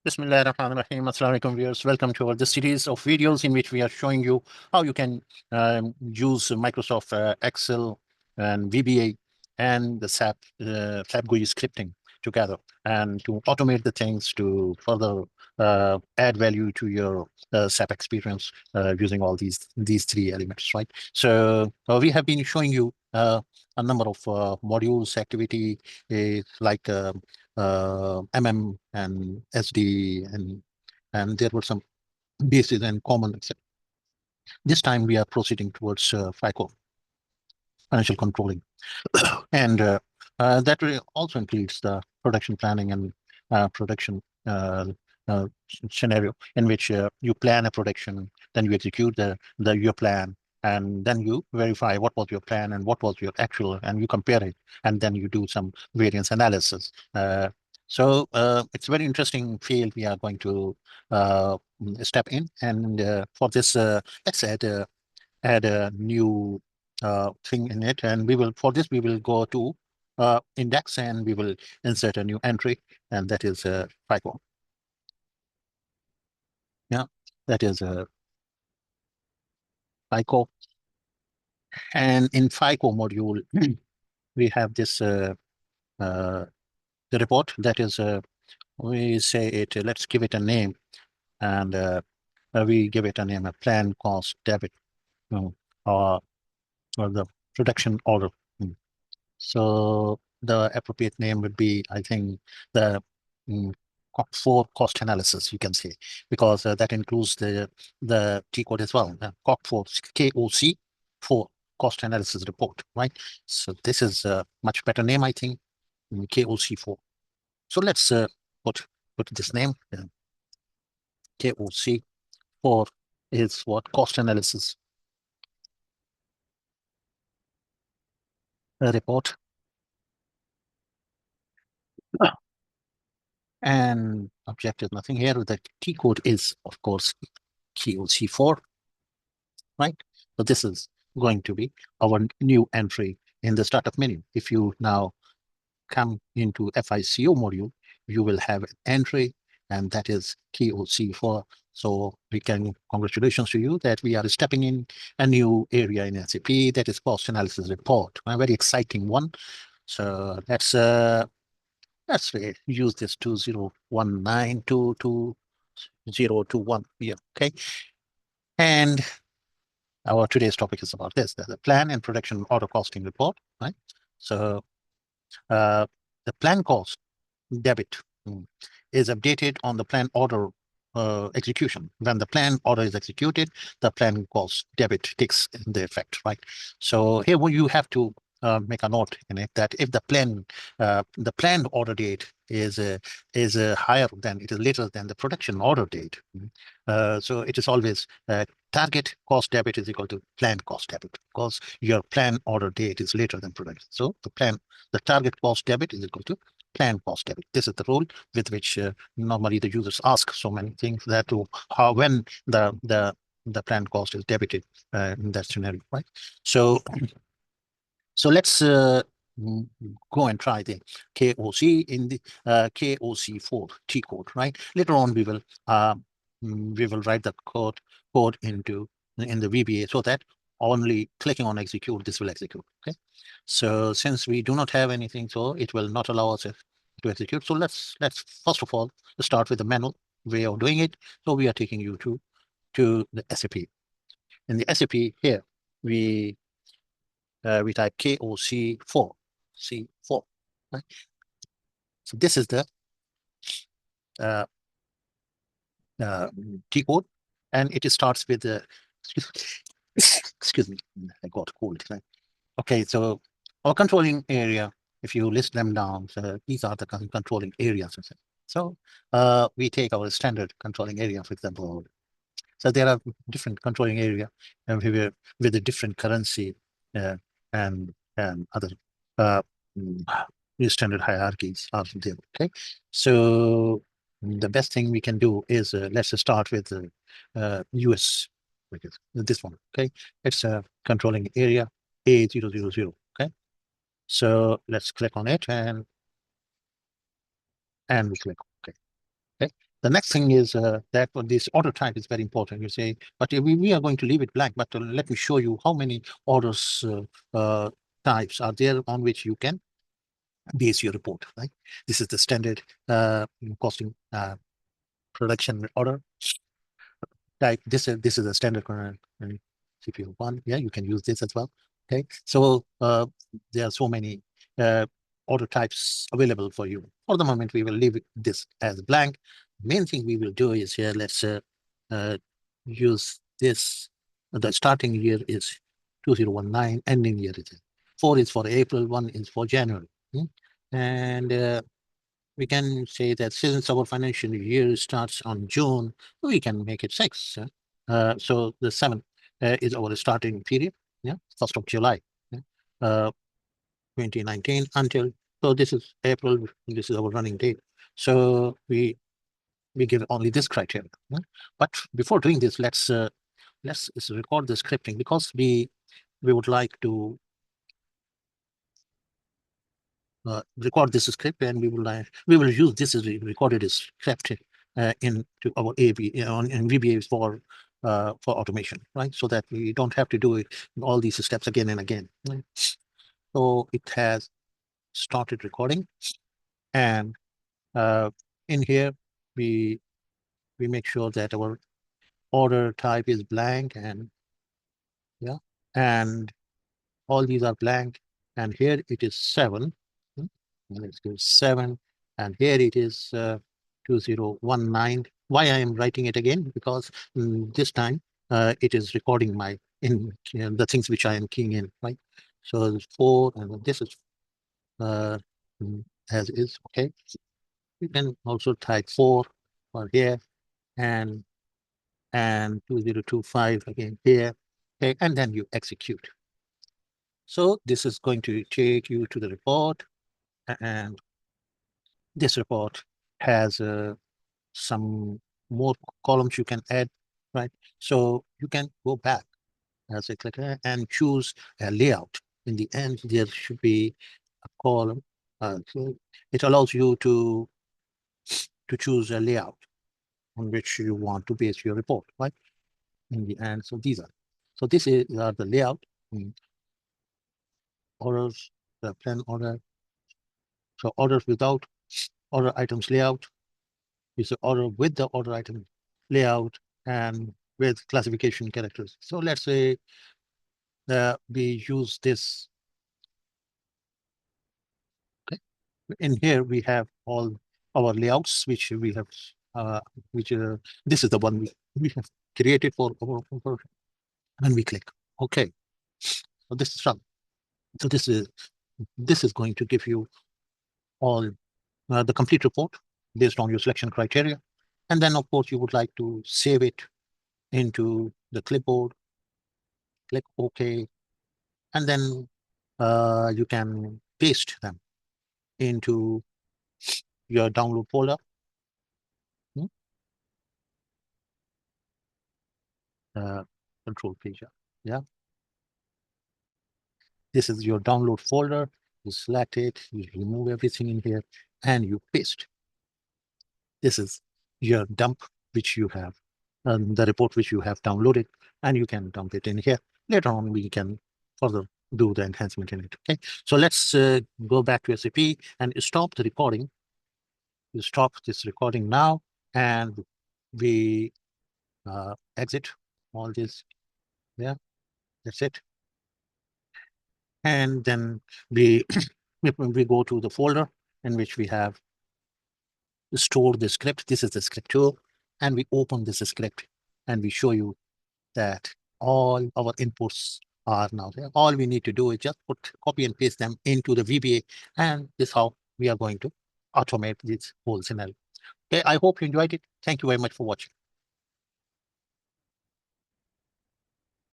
Bismillahirrahmanirrahim. Assalamu alaikum viewers. Welcome to this series of videos in which we are showing you how you can use Microsoft Excel and VBA and the SAPGUI scripting together and to automate the things to further add value to your SAP experience using all these three elements, right? So we have been showing you a number of modules, activity like MM and SD, and there were some bases and common. This time we are proceeding towards FICO, financial controlling, and that also includes the production planning and production uh, scenario in which you plan a production, then you execute your plan, and then you verify what was your plan and what was your actual, and you compare it, and then you do some variance analysis. So it's a very interesting field we are going to step in, and for this, let's add a new thing in it, and we will go to index, and we will insert a new entry, and that is FICO. Yeah, that is FICO, and in FICO module we have this the report that is we say it. Let's give it a name, and we give it a name: a plan cost debit, you know, or the production order. Mm. So the appropriate name would be, I think, the KOC4 cost analysis, you can say, because that includes the T code as well. KOC4, KOC4 cost analysis report, right? So this is a much better name, I think, KOC4. So let's put this name. KOC4 is what? Cost analysis report. And object is nothing here. The T code is, of course, KOC4, right? So this is going to be our new entry in the startup menu. If you now come into FICO module, you will have an entry, and that is KOC4. So we can, congratulations to you that we are stepping in a new area in SAP, that is cost analysis report, a very exciting one. So let's use this 2019222021 here, okay? And our today's topic is about this: the plan and production order costing report, right? So the plan cost debit is updated on the plan order execution. When the plan order is executed, the plan cost debit takes into effect, right? So here you have to make a note in it that if the planned order date is higher than, it is later than the production order date. So it is always target cost debit is equal to planned cost debit, because your plan order date is later than production. So the target cost debit is equal to planned cost debit. This is the rule with which normally the users ask so many things, that when the planned cost is debited in that scenario, right? So let's go and try the KOC in the KOC4 T code, right? Later on, we will write the code in the VBA, so that only clicking on execute, this will execute. Okay. So since we do not have anything, so it will not allow us to execute. So let's first of all start with the manual way of doing it. So we are taking you to the SAP. In the SAP here, we type KOC4, C4, right? So this is the uh, T code, and it starts with the, excuse me, I got a cold. Right? Okay, so our controlling area, if you list them down, so these are the controlling areas. So we take our standard controlling area, for example. So there are different controlling area, and with a different currency uh, and other uh, mm, standard hierarchies are there. Okay, so the best thing we can do is let's start with the US, which is this one. Okay, it's a controlling area A000. Okay, so let's click on it, and we click OK. Okay, The next thing is that this order type is very important. You say, but we are going to leave it blank, but let me show you how many orders types are there on which you can base your report, right? This is the standard costing production order type. This is a standard CPU one. Yeah, you can use this as well. Okay, so there are so many order types available for you. For the moment, we will leave this as blank. Main thing we will do is here. Let's use this. The starting year is 2019. Ending year is 4 is for April. 1 is for January. And we can say that since our financial year starts on June, we can make it 6. So the 7 is our starting period. Yeah, 1st of July, yeah? 2019 until, so this is April. This is our running date. So we give only this criteria. Yeah? But before doing this, let's record the scripting, because we would like to record this script, and we will use this as recorded script into our AV on in VBA for automation, right? So that we don't have to do it all these steps again and again. Right? So it has started recording, and in here we make sure that our order type is blank, and yeah, and all these are blank, and here it is 7. Let's go 7, and here it is 2019. Why I am writing it again? Because this time it is recording my the things which I am keying in, right? So 4, and this is uh, as is. Okay, you can also type 4 for here, and 2025 again here. Okay, and then you execute. So this is going to take you to the report, and this report has some more columns you can add, right? So you can go back as a clicker and choose a layout. In the end, there should be a column. So it allows you to choose a layout on which you want to base your report, right? In the end, so these are. So this is the layout. Orders, the plan order. So orders without order items layout is the order with the order item layout and with classification characters. So let's say we use this. Okay, in here we have all our layouts, which we have, which this is the one we have created for our, and we click OK. So this is done. So this is going to give you all the complete report based on your selection criteria. And then, of course, you would like to save it into the clipboard, click OK, and then you can paste them into your download folder. Control page. Yeah, this is your download folder. You select it, you remove everything in here, and you paste. This is your dump, which you have, the report which you have downloaded, and you can dump it in here. Later on, we can further do the enhancement in it. Okay, so let's go back to SAP and stop the recording. You stop this recording now, and we exit all this. Yeah, that's it. And then we we go to the folder in which we have stored the script. This is the script tool, and we open this script, and we show you that all our inputs are now there. All we need to do is just copy and paste them into the VBA, and this is how we are going to automate this whole scenario. Okay, I hope you enjoyed it. Thank you very much for watching.